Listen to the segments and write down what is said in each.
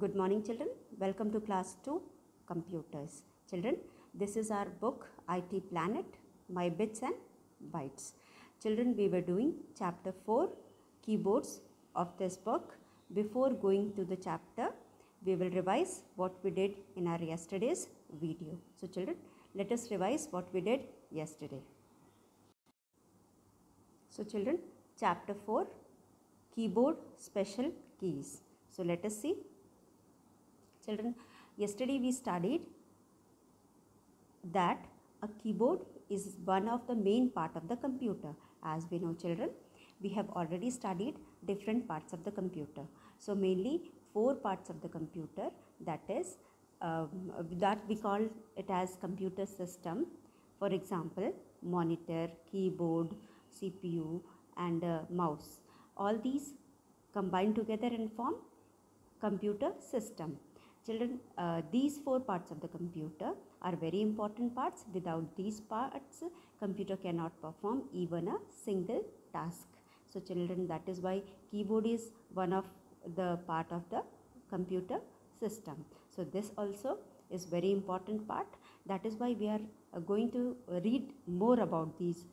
Good morning children, welcome to class 2 computers. Children, this is our book IT Planet, My Bits and Bytes. Children, we were doing chapter 4 keyboards of this book. Before going to the chapter, we will revise what we did in our yesterday's video. So children, let us revise what we did yesterday. So children, chapter 4 keyboard special keys. So let us see. Children, yesterday we studied that a keyboard is one of the main part of the computer. As we know children, we have already studied different parts of the computer. So mainly 4 parts of the computer, that is that we call it as computer system. For example, monitor, keyboard, CPU and mouse. All these combine together and form computer system. Children, these 4 parts of the computer are very important parts. Without these parts, computer cannot perform even a single task. So children, that is why keyboard is one of the part of the computer system. So this also is very important part. That is why we are going to read more about these,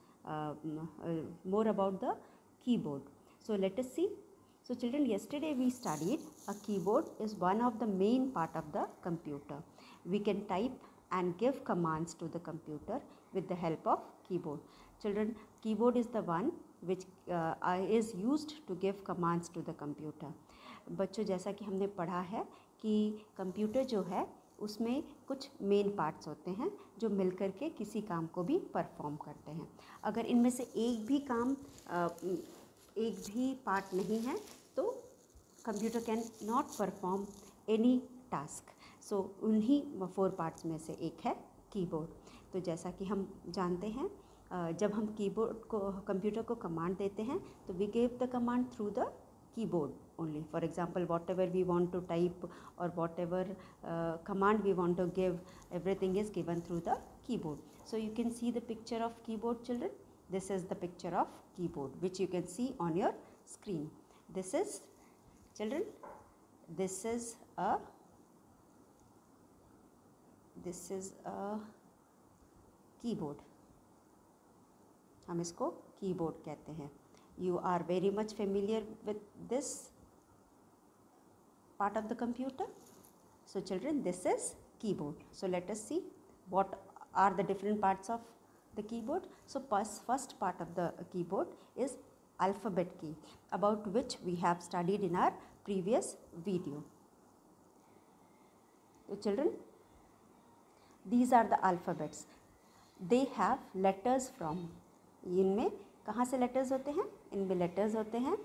more about the keyboard. So let us see. So children, yesterday we studied a keyboard is one of the main part of the computer. We can type and give commands to the computer with the help of keyboard. Children, keyboard is the one which is used to give commands to the computer. बच्चों, जैसा कि हमने पढ़ा है कि computer जो है उसमें कुछ मेन पार्ट्स होते हैं जो मिलकर के किसी काम को भी परफॉर्म करते हैं. अगर इनमें से एक भी पार्ट नहीं है तो computer cannot perform any task. So उन्हीं 4 पार्ट्स में से एक है कीबोर्ड. तो जैसा कि हम जानते हैं, जब हम कीबोर्ड को कंप्यूटर को कमांड देते हैं तो we give the command through the keyboard only. For example, whatever we want to type or whatever command we want to give, everything is given through the keyboard. So you can see the picture of keyboard children. This is the picture of keyboard which you can see on your screen. This is children, this is a keyboard. हम इसको keyboard कहते हैं. You are very much familiar with this part of the computer. So children, this is keyboard. So let us see what are the different parts of the keyboard. So first part of the keyboard is alphabet key, about which we have studied in our previous video. So children, these are the alphabets. They have letters from. इनमें कहाँ से letters होते हैं? इनमें letters होते हैं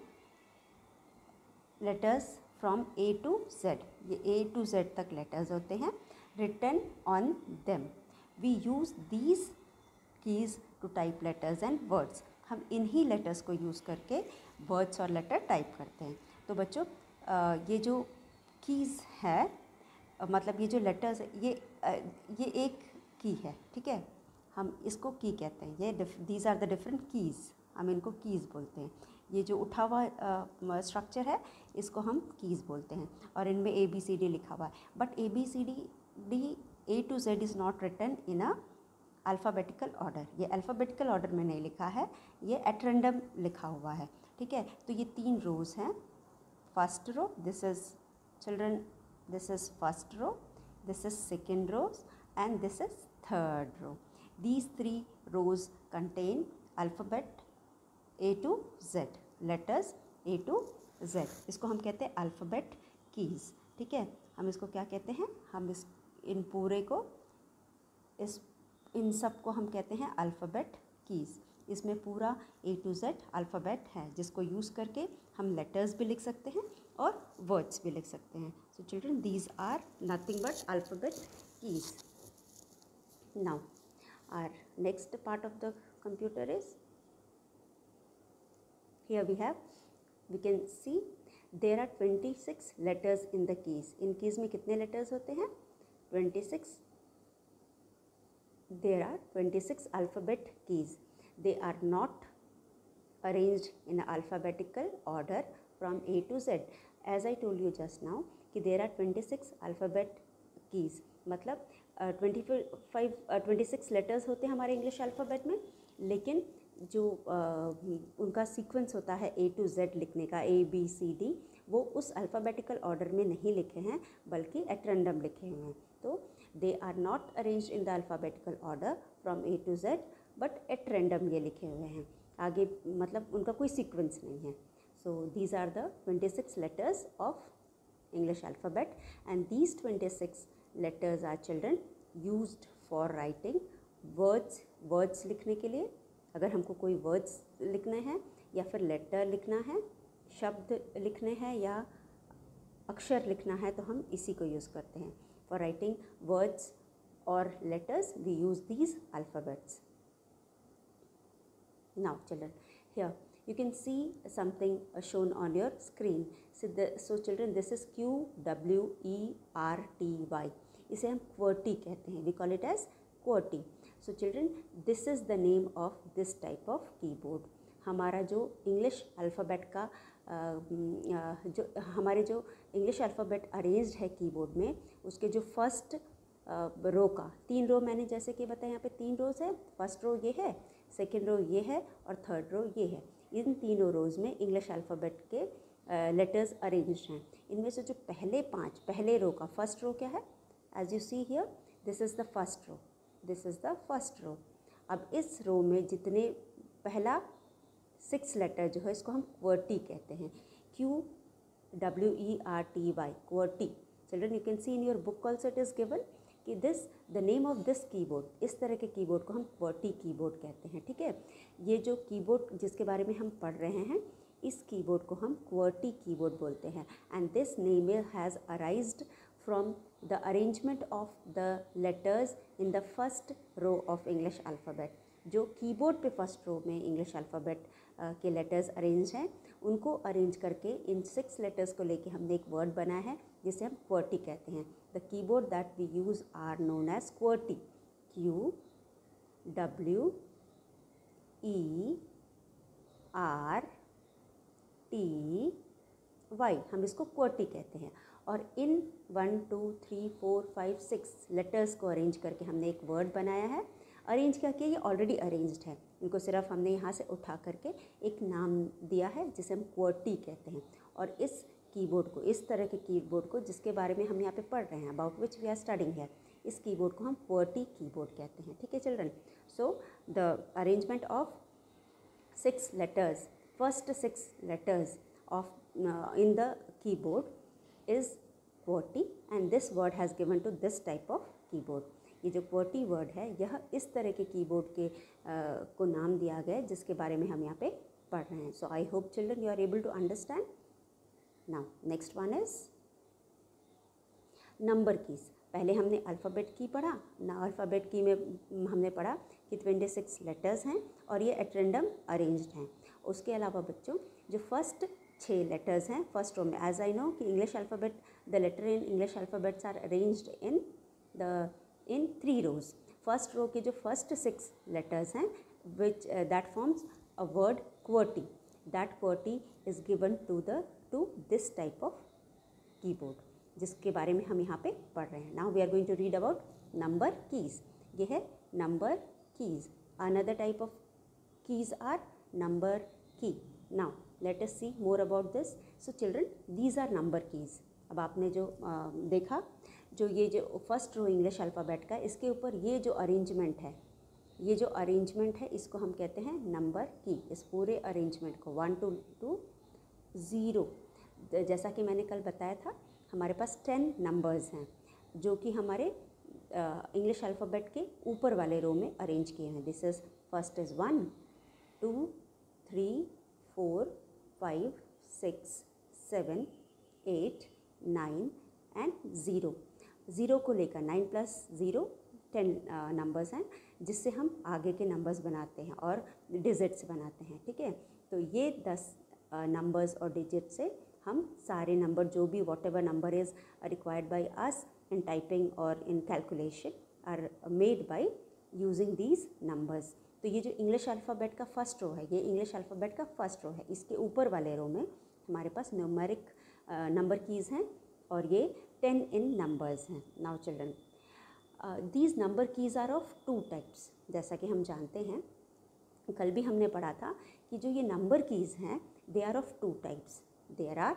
letters from A to Z. ये A to Z तक लेटर्स होते हैं. Written on them. We use these keys to type letters and words. हम इन्हीं लेटर्स को यूज़ करके वर्ड्स और लेटर टाइप करते हैं. तो बच्चों, ये जो कीज़ है, मतलब ये जो लेटर्स है, ये एक की है, ठीक है. हम इसको की कहते हैं. ये these are the different keys. हम इनको कीज़ बोलते हैं. ये जो उठा हुआ स्ट्रक्चर है इसको हम कीज़ बोलते हैं. और इनमें ABCD लिखा हुआ है. But ABCD A to Z is not written in a alphabetical order. ये अल्फ़ाबेटिकल ऑर्डर में नहीं लिखा है, ये एट रैंडम लिखा हुआ है, ठीक है. तो ये 3 रोज़ हैं. First row, this is children, this is first row, this is second row and this is third row. These 3 rows contain alphabet A to Z, letters A to Z. इसको हम कहते हैं alphabet keys, ठीक है. हम इसको क्या कहते हैं? हम इन पूरे को इन सब को हम कहते हैं alphabet keys. इसमें पूरा A to Z alphabet है जिसको यूज़ करके हम letters भी लिख सकते हैं और words भी लिख सकते हैं. So children, these are nothing but alphabet keys. Now our next part of the computer is, here we can see there are 26 letters in the keys. in keys में कितने letters होते हैं? 26. There are 26 alphabet keys. They are not arranged in alphabetical order from A to Z. As I told you just now कि there are 26 alphabet keys, मतलब 26 letters होते हैं हमारे English alphabet में, लेकिन जो उनका सीक्वेंस होता है A to Z लिखने का, ABCD, वो उस अल्फ़ाबेटिकल ऑर्डर में नहीं लिखे हैं बल्कि एट रैंडम लिखे हुए हैं। तो they are not arranged in the alphabetical order from A to Z, but at random ये लिखे हुए हैं, आगे मतलब उनका कोई सीक्वेंस नहीं है। So these are the 26 letters of English alphabet, and these 26 letters are children used for writing words लिखने के लिए, अगर हमको कोई वर्ड्स लिखने हैं या फिर लेटर लिखना है, शब्द लिखने हैं या अक्षर लिखना है, तो हम इसी को यूज़ करते हैं। फॉर राइटिंग वर्ड्स और letters we use these alphabets. Now children, here you can see something shown on your screen. So children, this is QWERTY. इसे हम QWERTY कहते हैं, we call it as QWERTY. So children, this is the name of this type of keyboard. हमारा जो English alphabet का हमारे जो English alphabet arranged है कीबोर्ड में, उसके जो फर्स्ट रो का 3 रो मैंने जैसे कि बताया, यहाँ पे 3 रोज़ है। फर्स्ट रो ये है, सेकेंड रो ये है और थर्ड रो ये है। इन तीनों रोज़ में इंग्लिश अल्फ़ाबेट के लेटर्स अरेंज्ड हैं। इनमें से जो पहले रो का फर्स्ट रो क्या है, as you see here, this is the first row, this is the first row. अब इस रो में जितने पहला 6 लेटर जो है इसको हम QWERTY कहते हैं, QWERTY, QWERTY। Children, you can see in your book also it is given कि the name of this keyboard, इस तरह के कीबोर्ड को हम QWERTY कीबोर्ड कहते हैं। ठीक है, ये जो कीबोर्ड जिसके बारे में हम पढ़ रहे हैं, इस कीबोर्ड को हम QWERTY कीबोर्ड बोलते हैं। And this name has arised from the arrangement of the letters in the first row of English alphabet. जो कीबोर्ड पे फर्स्ट रो में इंग्लिश अल्फ़ाबेट के लेटर्स अरेंज हैं, उनको अरेंज करके इन 6 लेटर्स को लेके हमने एक वर्ड बनाया है जिसे हम QWERTY कहते हैं। The keyboard that we use are known as QWERTY, QWERTY, हम इसको QWERTY कहते हैं। और इन 1 2 3 4 5 6 लेटर्स को अरेंज करके हमने एक वर्ड बनाया है। अरेंज करके ये ऑलरेडी अरेंज्ड है, इनको सिर्फ हमने यहाँ से उठा करके एक नाम दिया है जिसे हम QWERTY कहते हैं। और इस कीबोर्ड को, इस तरह के कीबोर्ड को जिसके बारे में हम यहाँ पे पढ़ रहे हैं, about which we are studying है, इस कीबोर्ड को हम QWERTY कीबोर्ड कहते हैं। ठीक है children, so the arrangement of 6 letters, first 6 letters of in the keyboard is QWERTY, and this word has given to this type of keyboard. ये जो QWERTY वर्ड है, यह इस तरह के कीबोर्ड के को नाम दिया गया है जिसके बारे में हम यहाँ पे पढ़ रहे हैं। So I hope children you are able to understand. Now next one is number keys. पहले हमने अल्फ़ाबेट की पढ़ा ना, अल्फ़ाबेट की में हमने पढ़ा कि 26 लेटर्स हैं और ये एट रैंडम अरेंज्ड हैं। उसके अलावा बच्चों जो फर्स्ट 6 लेटर्स हैं फर्स्ट रो में, एज आई नो कि English alphabet, the letter in English alphabets are arranged in 3 rows. First row के जो फर्स्ट 6 लेटर्स हैं which that forms a word QWERTY, that QWERTY is given to this type of keyboard जिसके बारे में हम यहाँ पे पढ़ रहे हैं। Now we are going to read about number keys. ये है number keys. Another type of keys are number key. Now let us see more about this. So children, these are number keys. अब आपने जो देखा, जो ये जो first row English alphabet का, इसके ऊपर ये जो अरेंजमेंट है, इसको हम कहते हैं नंबर की। इस पूरे अरेंजमेंट को 1 to 0, जैसा कि मैंने कल बताया था, हमारे पास 10 नंबर्स हैं जो कि हमारे इंग्लिश अल्फ़ाबेट के ऊपर वाले रो में अरेंज किए हैं। This is first is 1 2 3 4 5 6 7 8 9 and 0। 0 को लेकर 9 + 0 10 नंबर्स हैं जिससे हम आगे के नंबर्स बनाते हैं और डिजिट्स बनाते हैं। ठीक है, तो ये 10 नंबर्स और डिजिट से हम सारे नंबर, जो भी whatever number is required by us in typing or in calculation, are made by using these numbers. तो ये जो इंग्लिश अल्फ़ाबेट का फर्स्ट रो है, ये इंग्लिश अल्फ़ाबेट का फर्स्ट रो है। इसके ऊपर वाले रो में हमारे पास न्यूमेरिक नंबर कीज़ हैं और ये 10 इन नंबर्स हैं। Now children, these number keys are of 2 types. जैसा कि हम जानते हैं, कल भी हमने पढ़ा था कि जो ये नंबर कीज़ हैं they are of 2 types. There are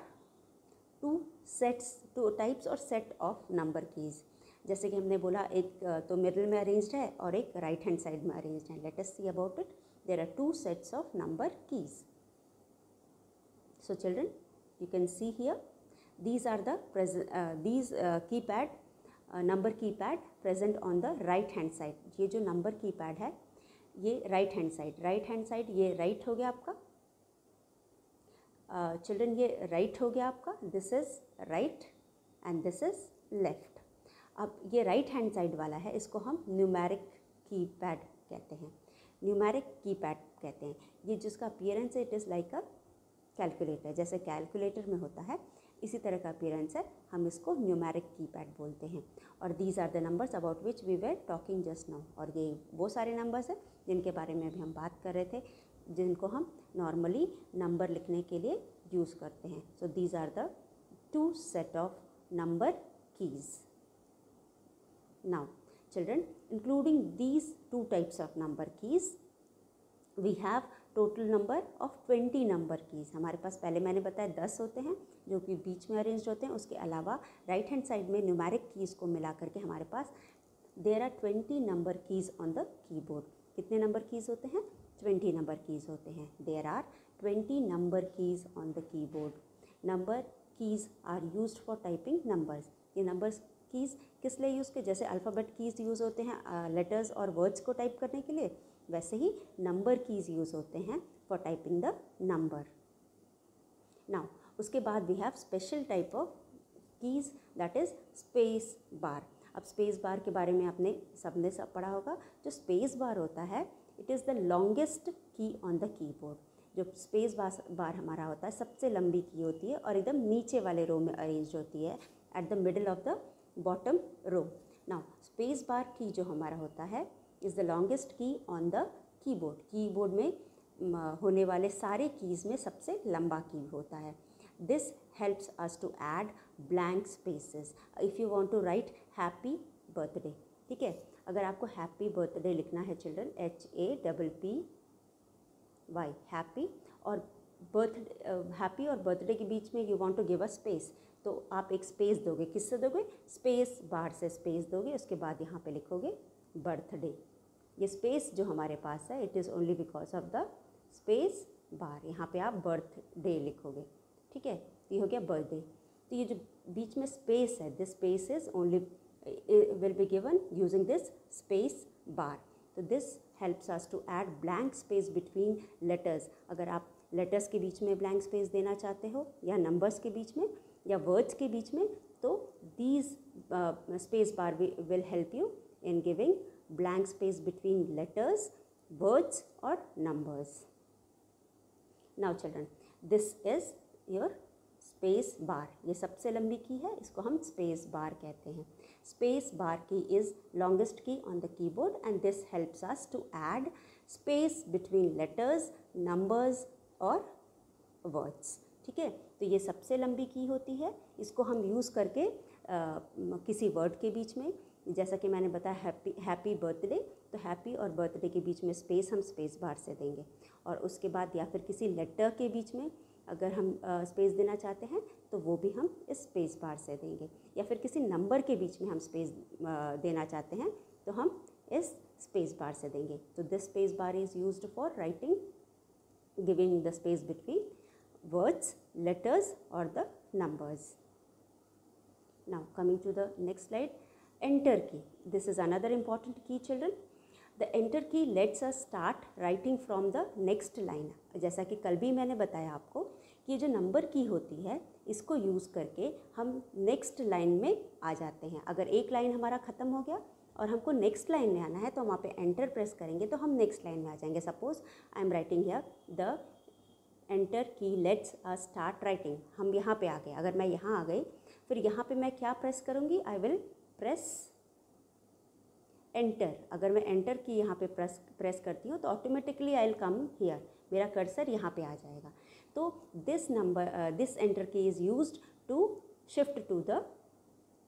2 types और सेट ऑफ नंबर कीज़। जैसे कि हमने बोला, एक तो मिडिल में अरेंज्ड है और एक राइट हैंड साइड में अरेंज्ड है। Let us see about it. There are 2 sets of number keys. So children, you can see here, these are the keypad, number keypad present on the right hand side. ये जो number keypad है ये right hand side, ये right हो गया आपका children, ये right हो गया आपका, this is right and this is left. अब ये right hand side वाला है, इसको हम numeric keypad कहते हैं, numeric keypad कहते हैं। ये जिसका appearance है, it is like a calculator, जैसे कैलकुलेटर में होता है इसी तरह का अपीयरेंस है, हम इसको न्यूमेरिक कीपैड बोलते हैं। और these are the numbers about which we were talking just now. और ये वो सारे नंबर्स हैं जिनके बारे में अभी हम बात कर रहे थे, जिनको हम नॉर्मली नंबर लिखने के लिए यूज़ करते हैं। So these are the 2 set of number keys. Now children, including these 2 types of number keys we have total number of 20 number keys. हमारे पास पहले मैंने बताया 10 होते हैं जो कि बीच में अरेंज होते हैं। उसके अलावा राइट हैंड साइड में न्यूमेरिक कीज़ को मिला करके हमारे पास there are 20 number keys on the keyboard. कितने नंबर कीज़ होते हैं? 20 नंबर कीज़ होते हैं। There are 20 number keys on the keyboard. Number keys are used for typing numbers. ये नंबर्स कीज़ किस लिए यूज़ के, जैसे अल्फ़ाबेट कीज़ यूज़ होते हैं लेटर्स और वर्ड्स को टाइप करने के लिए, वैसे ही नंबर कीज़ यूज़ होते हैं for typing the number. Now उसके बाद we have special type of keys that is space bar. अब स्पेस बार के बारे में आपने सबने सब पढ़ा होगा। जो स्पेस बार होता है it is the longest key on the keyboard. जो स्पेस बार हमारा होता है सबसे लंबी की होती है और एकदम नीचे वाले रो में अरेंज होती है, at the middle of the bottom row. Now space bar की जो हमारा होता है is the longest key on the keyboard. Keyboard में होने वाले सारे कीज़ में सबसे लंबा की होता है। This helps us to add blank spaces if you want to write happy birthday. ठीक है, अगर आपको हैप्पी बर्थडे लिखना है चिल्ड्रन, HAPPY हैप्पी, और हैप्पी और बर्थडे के बीच में you want to give a space, तो आप एक स्पेस दोगे। किससे दोगे? स्पेस बार से स्पेस दोगे। उसके बाद यहाँ पे लिखोगे बर्थडे। ये स्पेस जो हमारे पास है it is only because of the space bar. यहाँ पे आप बर्थडे लिखोगे। ठीक है, ये हो गया बर्थडे। तो ये जो बीच में स्पेस है, this space is only will be given using this space bar. तो this helps us to add blank space between letters. अगर आप लेटर्स के बीच में ब्लैंक स्पेस देना चाहते हो या नंबर्स के बीच में या वर्ड्स के बीच में, तो these space bar will help you in giving blank space between letters, words or numbers. Now children, this is your space bar. ये सबसे लंबी की है, इसको हम space bar कहते हैं। Space bar key is longest key on the keyboard and this helps us to add space between letters, numbers और words. ठीक है, तो ये सबसे लंबी की होती है। इसको हम यूज़ करके किसी वर्ड के बीच में, जैसा कि मैंने बताया हैप्पी बर्थडे, तो हैप्पी और बर्थडे के बीच में स्पेस हम स्पेस बार से देंगे। और उसके बाद या फिर किसी लेटर के बीच में अगर हम स्पेस देना चाहते हैं तो वो भी हम इस स्पेस बार से देंगे। या फिर किसी नंबर के बीच में हम स्पेस देना चाहते हैं तो हम इस स्पेस बार से देंगे। तो this space bar is used for writing, giving the space between words, letters or the numbers. Now coming to the next slide, enter key. This is another important key children. The enter key lets us start writing from the next line. जैसा कि कल भी मैंने बताया आपको कि जो number की होती है इसको यूज़ करके हम नेक्स्ट लाइन में आ जाते हैं। अगर एक लाइन हमारा ख़त्म हो गया और हमको नेक्स्ट लाइन में आना है तो वहाँ पे एंटर प्रेस करेंगे तो हम नेक्स्ट लाइन में आ जाएंगे। Suppose I am writing here the enter की लेट्स अस स्टार्ट राइटिंग। हम यहाँ पे आ गए। अगर मैं यहाँ आ गई फिर यहाँ पे मैं क्या प्रेस करूँगी? I will press enter. अगर मैं एंटर की यहाँ पे प्रेस करती हूँ तो automatically I will come here, मेरा कर्सर यहाँ पे आ जाएगा। तो this enter key is used to shift to the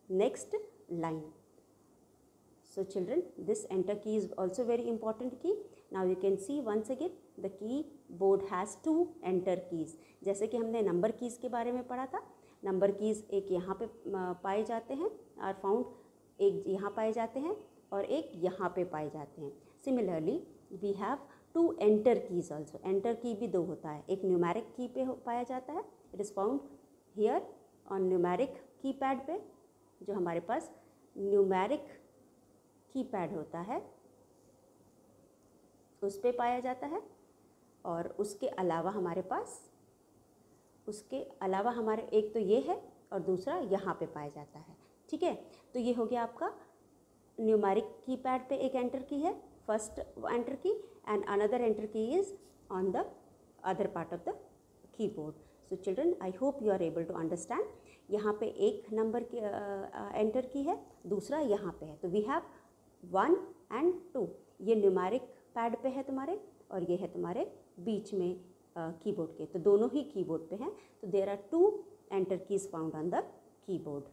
next line. So children, this enter key is also very important key. Now you can see once again the keyboard has two enter keys. जैसे कि हमने number keys के बारे में पढ़ा था, number keys एक यहाँ पे पाए जाते हैं, आर फाउंड, एक यहाँ पाए जाते हैं और एक यहाँ पे पाए जाते हैं. Similarly we have two enter keys also. Enter key भी दो होता है, एक न्यूमेरिक की पे पाया जाता है, it is found here on numeric keypad पे, जो हमारे पास न्यूमेरिक कीपैड होता है उस पे पाया जाता है. और उसके अलावा हमारे एक तो ये है और दूसरा यहाँ पे पाया जाता है. ठीक है, तो ये हो गया आपका न्यूमेरिक कीपैड पे एक एंटर की है, first enter key, and another enter key is on the other part of the keyboard. So children, I hope you are able to understand. यहाँ पे एक नंबर की एंटर की है, दूसरा यहाँ पे है. तो वी हैव 1 and 2. ये न्यूमेरिक पैड पे है तुम्हारे और ये है तुम्हारे बीच में कीबोर्ड के, तो दोनों ही कीबोर्ड पे हैं. तो there are 2 enter keys found on the keyboard.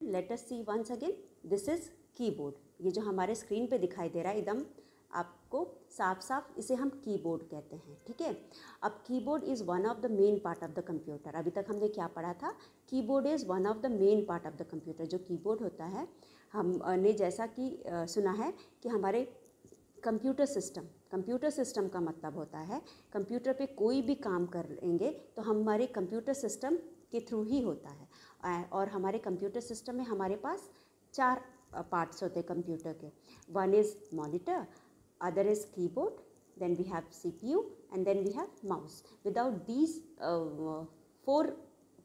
Let us see once again. This is keyboard. ये जो हमारे स्क्रीन पे दिखाई दे रहा है एकदम आपको साफ साफ, इसे हम कीबोर्ड कहते हैं. ठीक है, अब keyboard is one of the main part of the computer. अभी तक हमने क्या पढ़ा था? Keyboard is one of the main part of the computer. जो कीबोर्ड होता है, हमने जैसा कि सुना है कि हमारे कंप्यूटर सिस्टम का मतलब होता है कंप्यूटर पे कोई भी काम करेंगे तो हमारे कंप्यूटर सिस्टम के थ्रू ही होता है. और हमारे कंप्यूटर सिस्टम में हमारे पास 4 पार्ट्स होते हैं कंप्यूटर के. One is monitor, other is keyboard, then we have CPU, and then we have mouse. Without these 4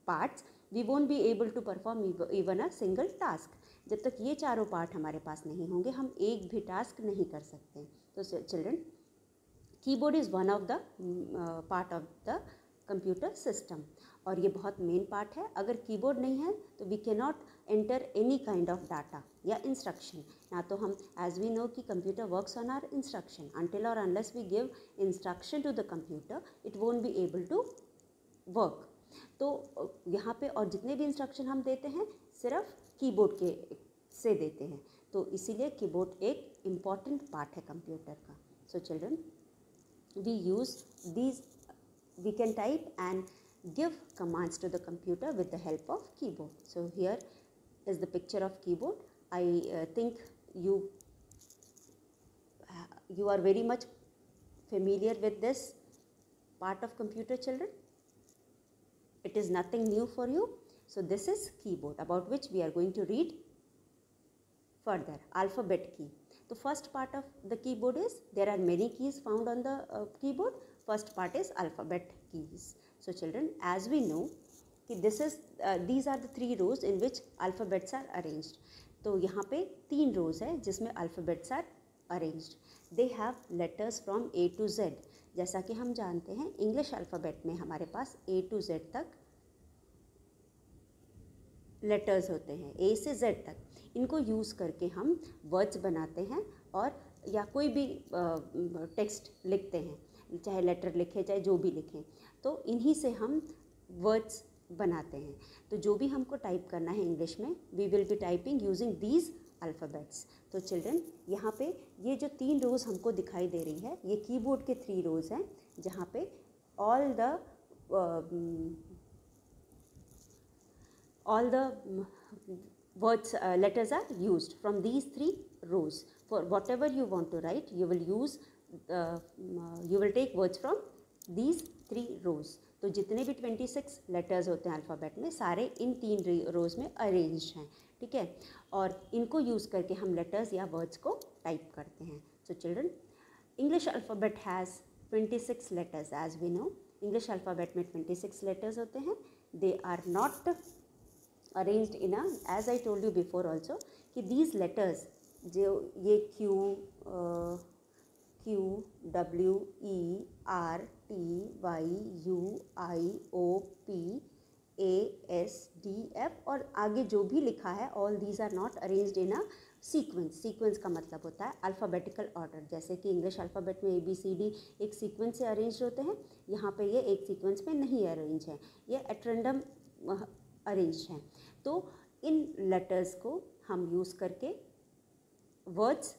parts we won't be able to perform even a single task. जब तक ये चारों part हमारे पास नहीं होंगे हम एक भी टास्क नहीं कर सकते. तो children, keyboard is one of the part of the computer system और ये बहुत मेन पार्ट है. अगर कीबोर्ड नहीं है तो we can not enter any kind of data या इंस्ट्रक्शन. ना तो हम, एज वी नो कि computer works on our instruction. Until और unless we give instruction to the computer it won't be able to work. तो यहाँ पे और जितने भी इंस्ट्रक्शन हम देते हैं सिर्फ कीबोर्ड के से देते हैं. तो इसीलिए कीबोर्ड एक इम्पॉर्टेंट पार्ट है कंप्यूटर का. So children, we use these, we can type and give commands to the computer with the help of keyboard. So here is the picture of keyboard. I think you are very much familiar with this part of computer, children. It is nothing new for you. So this is keyboard, about which we are going to read further. Alphabet key. The first part of the keyboard is, there are many keys found on the keyboard. First part is alphabet keys. So children, as we know कि these are the 3 rows in which alphabets are arranged. तो यहाँ पे 3 rows है जिसमें alphabets are arranged. They have letters from A to Z. जैसा कि हम जानते हैं इंग्लिश अल्फ़ाबेट में हमारे पास A to Z तक लेटर्स होते हैं, A से Z तक. इनको यूज़ करके हम वर्ड्स बनाते हैं और या कोई भी टेक्स्ट लिखते हैं, चाहे लेटर लिखें चाहे जो भी लिखें, तो इन्हीं से हम वर्ड्स बनाते हैं. तो जो भी हमको टाइप करना है इंग्लिश में, we will be typing using these alphabets. तो चिल्ड्रन, यहाँ पे ये जो 3 रोज़ हमको दिखाई दे रही है, ये कीबोर्ड के 3 रोज़ हैं जहाँ पे all the words letters are used from these 3 rows. For whatever you want to write, you will take words from these 3 rows. तो जितने भी 26 लेटर्स होते हैं अल्फ़ाबेट में, सारे इन 3 रोज़ में अरेंज्ड हैं. ठीक है, और इनको यूज़ करके हम लेटर्स या वर्ड्स को टाइप करते हैं. So children, English alphabet has 26 letters. As we know, English alphabet में 26 लेटर्स होते हैं. They are not arranged in a, as I told you before also, कि दीज लेटर्स जो ये Q, W, E, R, T, Y, U, I, O, P, A, S, D, F और आगे जो भी लिखा है, all these are not arranged in a sequence, sequence का मतलब होता है अल्फ़ाबेटिकल ऑर्डर। जैसे कि इंग्लिश अल्फ़ाबेट में ABCD एक सीक्वेंस से अरेंज होते हैं, यहाँ पे ये एक सीक्वेंस में नहीं अरेंज है, ये एट रैंडम अरेंज हैं। तो इन लेटर्स को हम यूज़ करके वर्ड्स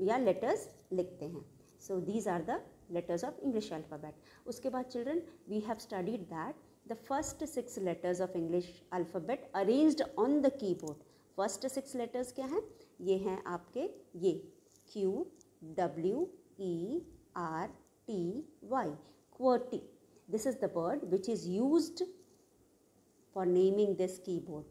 या लेटर्स लिखते हैं। So these are the letters of English alphabet. उसके बाद children, we have studied that the first 6 letters of English alphabet arranged on the keyboard. First 6 letters क्या हैं? ये हैं आपके ये Q W E R T Y, QWERTY. This is the word which is used for naming this keyboard.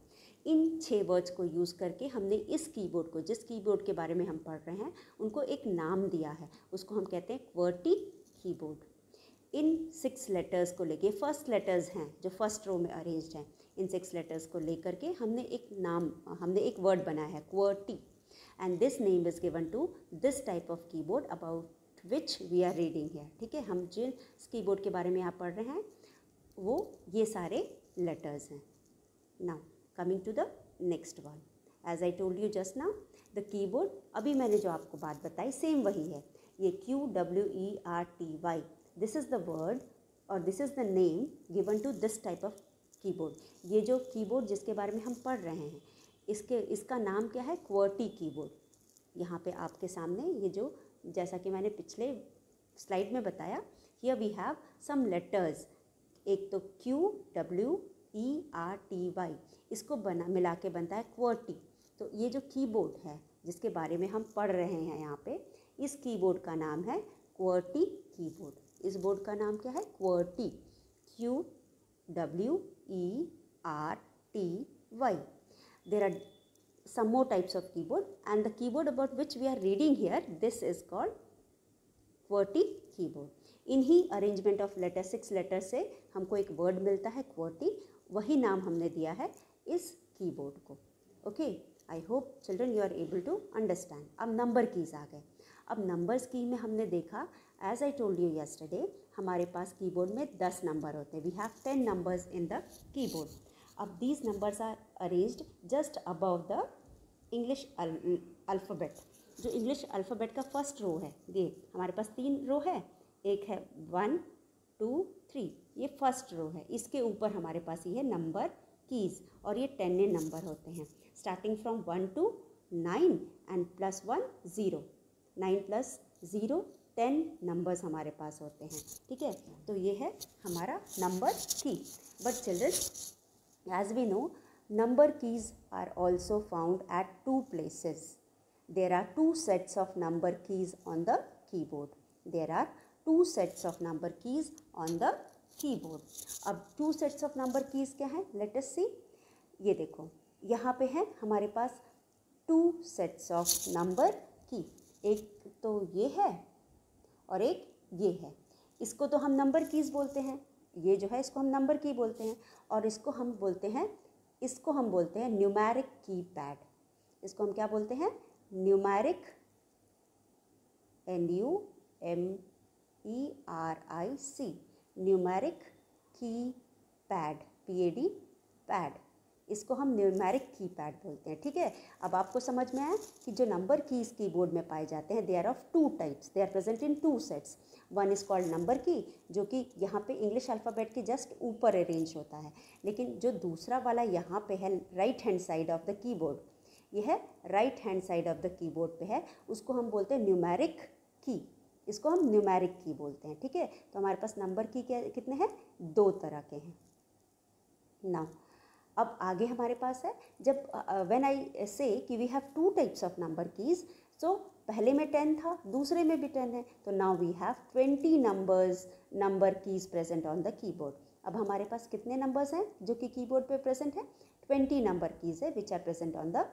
In 6 words को use करके हमने इस कीबोर्ड को, जिस कीबोर्ड के बारे में हम पढ़ रहे हैं, उनको एक नाम दिया है, उसको हम कहते हैं QWERTY कीबोर्ड। इन 6 लेटर्स को लेके, फर्स्ट लेटर्स हैं जो फर्स्ट रो में अरेंज्ड हैं, इन 6 लेटर्स को लेकर के हमने एक वर्ड बनाया है QWERTY, and this name is given to this type of keyboard about which we are reading here. ठीक है, हम जिस कीबोर्ड के बारे में आप पढ़ रहे हैं वो ये सारे लेटर्स हैं। Now coming to the next one, as I told you just now, the keyboard, अभी मैंने जो आपको बात बताई सेम वही है। ये QWERTY, this is the word और this is the name given to this type of keyboard। ये जो कीबोर्ड जिसके बारे में हम पढ़ रहे हैं, इसका नाम क्या है? QWERTY keyboard. यहाँ पे आपके सामने ये जो, जैसा कि मैंने पिछले स्लाइड में बताया, here we have some letters, एक तो QWERTY, इसको मिला के बनता है QWERTY। तो ये जो कीबोर्ड है जिसके बारे में हम पढ़ रहे हैं यहाँ पे, इस कीबोर्ड का नाम है QWERTY कीबोर्ड। इस बोर्ड का नाम क्या है? QWERTY, QWERTY। There are some more types of keyboard, and the keyboard about which we are reading here, this is called QWERTY keyboard. इन्हीं अरेंजमेंट ऑफ लेटर, 6 लेटर से हमको एक वर्ड मिलता है QWERTY, वही नाम हमने दिया है इस कीबोर्ड को। Okay, I hope children you are able to understand. अब नंबर कीज़ आ गए। अब नंबर्स की में हमने देखा, as I told you yesterday, हमारे पास कीबोर्ड में 10 नंबर होते हैं। We have 10 numbers in the keyboard. अब these numbers are arranged just above the English alphabet. जो इंग्लिश अल्फ़ाबेट का फर्स्ट रो है, ये हमारे पास 3 रो है, एक है 1 2 3, ये फर्स्ट रो है। इसके ऊपर हमारे पास ये है नंबर कीज़, और ये 10 नंबर होते हैं, starting from 1 to 9 and +1 0। 9 + 0 10 numbers हमारे पास होते हैं। ठीक है, तो ये है हमारा number key. But children, as we know, number keys are also found at 2 places. There are 2 sets of number keys on the keyboard. There are 2 sets of number keys on the keyboard. अब 2 sets of number keys क्या हैं? Let us see. ये देखो, यहाँ पे है हमारे पास 2 sets of number key. एक तो ये है और एक ये है। इसको तो हम नंबर कीज़ बोलते हैं, ये जो है इसको हम नंबर की बोलते हैं, और इसको हम बोलते हैं न्यूमेरिक की पैड। इसको हम क्या बोलते हैं? न्यूमेरिक, NUMERIC, न्यूमेरिक की पैड, PAD, पैड। इसको हम न्यूमेरिक की पैड बोलते हैं। ठीक है, अब आपको समझ में आया कि जो नंबर कीज़ कीबोर्ड में पाए जाते हैं, they are of 2 types, they are present in 2 sets. One is called number key, जो कि यहाँ पे इंग्लिश अल्फ़ाबेट के जस्ट ऊपर अरेंज होता है, लेकिन जो दूसरा वाला यहाँ पे है right hand side of the keyboard, ये है right hand side of the keyboard पे है, उसको हम बोलते हैं न्यूमेरिक की। इसको हम न्यूमेरिक की बोलते हैं। ठीक है, तो हमारे पास नंबर की कितने हैं? 2 तरह के हैं। नाउ अब आगे हमारे पास है, जब व्हेन आई से कि we have 2 types of number keys, so पहले में 10 था, दूसरे में भी 10 है, तो now we have 20 number keys present on the keyboard. अब हमारे पास कितने नंबर्स हैं जो कि कीबोर्ड पे प्रेजेंट है? 20 नंबर कीज़ है which are present on the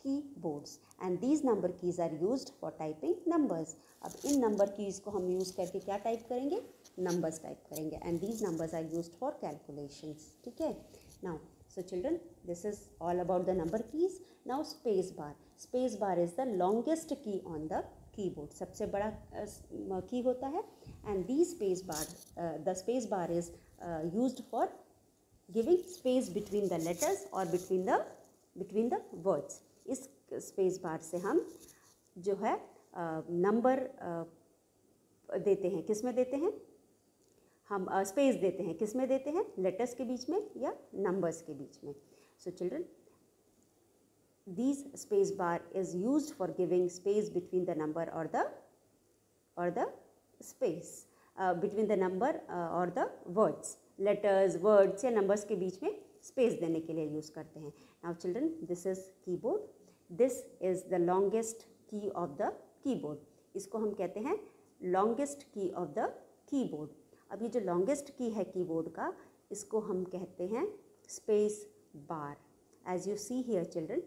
keyboards, and these number keys are used for typing numbers. अब इन नंबर कीज़ को हम यूज़ करके क्या टाइप करेंगे? नंबर्स टाइप करेंगे, and these numbers are used for calculations. ठीक है, now so children, this is all about the number keys. Now space bar. Space bar is the longest key on the keyboard. सबसे बड़ा की होता है, and the space bar is used for giving space between the letters or between the words. इस space bar से हम जो है नंबर देते हैं, किस में देते हैं, हम स्पेस देते हैं, किस में देते हैं, लेटर्स के बीच में या नंबर्स के बीच में. So children, these space bar is used for giving space between the number or the space between the number or the words, letters, words या numbers के बीच में space देने के लिए use करते हैं. Now children, this is keyboard. This is the longest key of the keyboard. इसको हम कहते हैं longest key of the keyboard. अब ये जो longest key है keyboard का, इसको हम कहते हैं space bar. As you see here children,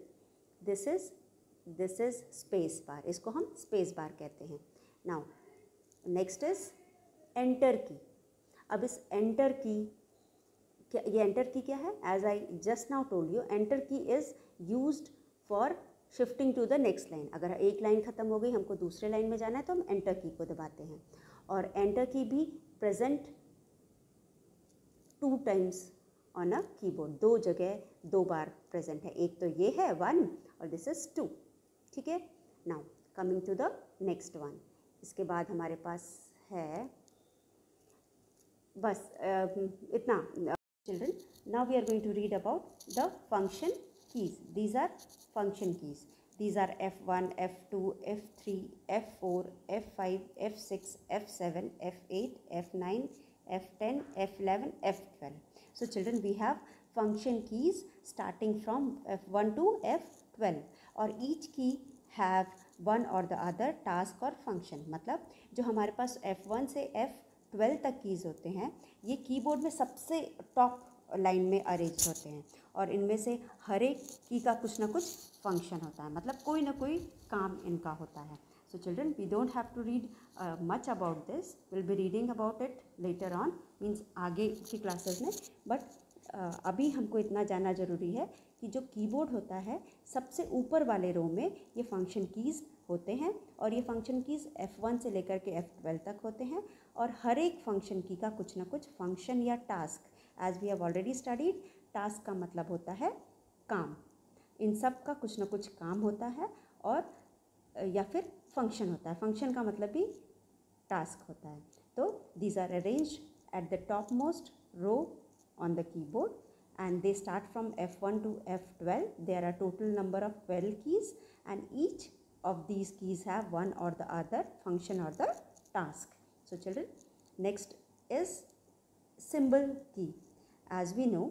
this is space bar. इसको हम space bar कहते हैं. Now next is enter key. अब इस enter key, ये enter key क्या है? As I just now told you, enter key is used for shifting to the next line. अगर एक लाइन ख़त्म हो गई, हमको दूसरे लाइन में जाना है, तो हम enter key को दबाते हैं. और enter key भी present 2 times on a keyboard. 2 जगह 2 बार प्रेजेंट है. एक तो ये है 1 और दिस इज 2. ठीक है. Now coming to the next one. इसके बाद हमारे पास है बस इतना. Children, now we are going to read about the function keys. These are function keys. These are F1, F2, F3, F4, F5, F6, F7, F8, F9, F10, F11, F12. So children, we have function keys starting from F1 to F12 और each key have one or the other task or function. मतलब जो हमारे पास F1 से F12 तक keys होते हैं, ये keyboard में सबसे टॉप लाइन में अरेंज होते हैं और इनमें से हर एक की का कुछ ना कुछ फंक्शन होता है, मतलब कोई ना कोई काम इनका होता है. So children, we don't have to read much about this. We'll be reading about it later on, means आगे की क्लासेस में. बट अभी हमको इतना जानना ज़रूरी है कि जो कीबोर्ड होता है, सबसे ऊपर वाले रो में ये फंक्शन कीज़ होते हैं और ये फंक्शन कीज़ F1 से लेकर के F12 तक होते हैं और हर एक फंक्शन की का कुछ ना कुछ फंक्शन या task. As we have already studied, task का मतलब होता है काम. इन सब का कुछ ना कुछ काम होता है और या फिर फंक्शन होता है. फंक्शन का मतलब भी टास्क होता है. तो these are arranged at the top most row on the keyboard and they start from F1 to F12. There are total number of 12 keys and each of these keys have one or the other function or the task. So children, next is symbol key. As we know,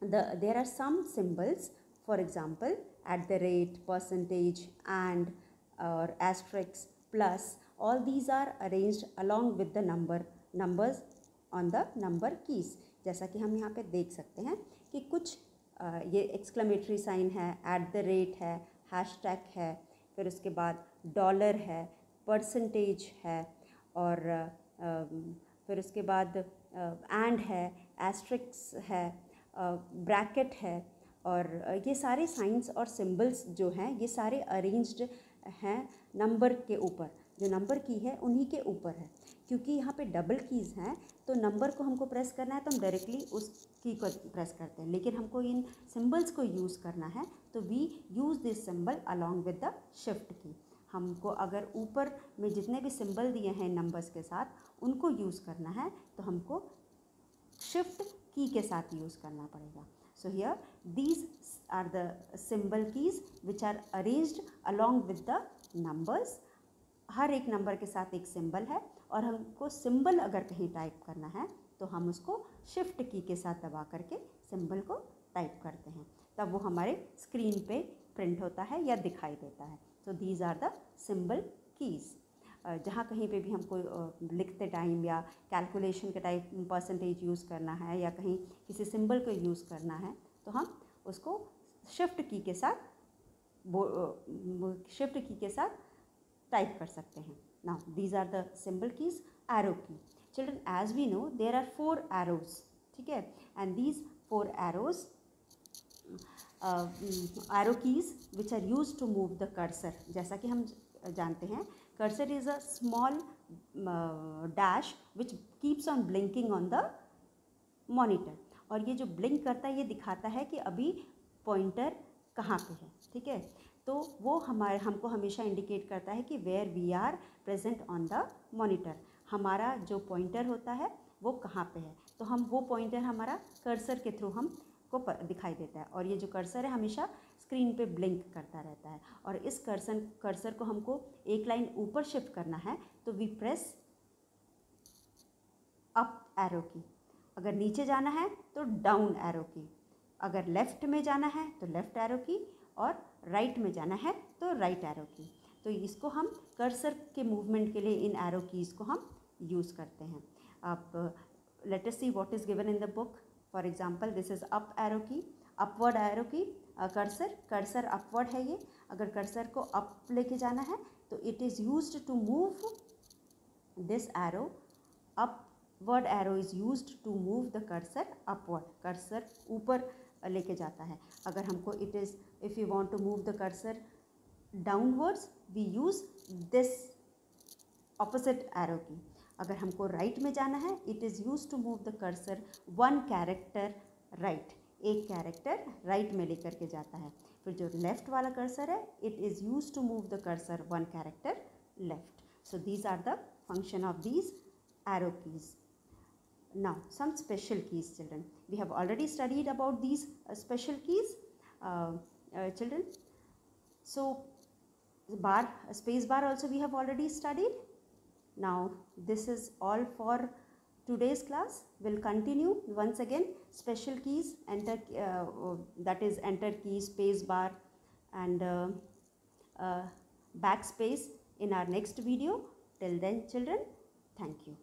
there are some symbols, for example at the rate, percentage, and or asterisk, plus, all these are arranged along with the numbers on the number keys. जैसा कि हम यहाँ पे देख सकते हैं कि कुछ ये एक्सक्लेमेटरी साइन है, एट द रेट है, हैशटैग है, फिर उसके बाद डॉलर है, परसेंटेज है और फिर उसके बाद एंड है, एस्ट्रिक्स है, ब्रैकेट है और ये सारे साइंस और सिंबल्स जो हैं ये सारे अरेंज्ड हैं नंबर के ऊपर. जो नंबर की है उन्हीं के ऊपर है. क्योंकि यहाँ पे डबल कीज़ हैं तो नंबर को हमको प्रेस करना है तो हम डायरेक्टली उस की को प्रेस करते हैं, लेकिन हमको इन सिंबल्स को यूज़ करना है तो we use this symbol along with the shift key. हमको अगर ऊपर में जितने भी सिंबल दिए हैं नंबर्स के साथ उनको यूज़ करना है तो हमको शिफ्ट की के साथ यूज़ करना पड़ेगा. So here these are the symbol keys which are arranged along with the numbers. हर एक नंबर के साथ एक सिंबल है और हमको सिंबल अगर कहीं टाइप करना है तो हम उसको शिफ्ट की के साथ दबा करके सिंबल को टाइप करते हैं, तब वो हमारे स्क्रीन पे प्रिंट होता है या दिखाई देता है. तो these are the symbol keys. जहाँ कहीं पे भी हमको लिखते टाइम या कैलकुलेशन के टाइम परसेंटेज यूज़ करना है या कहीं किसी सिंबल को यूज़ करना है तो हम उसको शिफ्ट की के साथ टाइप कर सकते हैं. Now these are the symbol keys. Arrow key. Children, as we know, there are 4 arrows. ठीक है, and these 4 arrows, arrow keys which are used to move the cursor. जैसा कि हम जानते हैं, cursor is a small dash which keeps on blinking on the monitor. और ये जो blink करता है ये दिखाता है कि अभी पॉइंटर कहाँ पे है. ठीक है, तो वो हमको हमेशा इंडिकेट करता है कि where we are present on the monitor, हमारा जो पॉइंटर होता है वो कहाँ पे है। तो हम वो पॉइंटर हमारा कर्सर के थ्रू हमको दिखाई देता है, और ये जो कर्सर है हमेशा स्क्रीन पे ब्लिंक करता रहता है। और इस कर्सर को हमको एक लाइन ऊपर शिफ्ट करना है तो we press up arrow key, अगर नीचे जाना है तो डाउन एरो की, अगर लेफ़्ट में जाना है तो लेफ़्ट एरो की, और राइट में जाना है तो राइट एरो की। तो इसको हम कर्सर के मूवमेंट के लिए इन एरो कीज़ को हम यूज़ करते हैं। अब late us see what is given in the book. For example this is up arrow की, अपवर्ड एरो की, कर्सर अपवर्ड है ये। अगर कर्सर को अप लेके जाना है तो it is used to move this arrow up. Word arrow is used to move the cursor upward, cursor ऊपर लेके जाता है। अगर हमको if you want to move the cursor downwards we use this opposite arrow key. अगर हमको right में जाना है it is use to move the cursor one character right, एक कैरेक्टर राइट में लेकर के जाता है। फिर जो लेफ़्ट वाला कर्सर है it is use to move the cursor one character left. So these are the function of these arrow keys. Now some special keys, children. We have already studied about these special keys, children. So space bar also we have already studied. Now this is all for today's class. We'll continue once again special keys, enter that is enter key, space bar and backspace in our next video. Till then, children, thank you.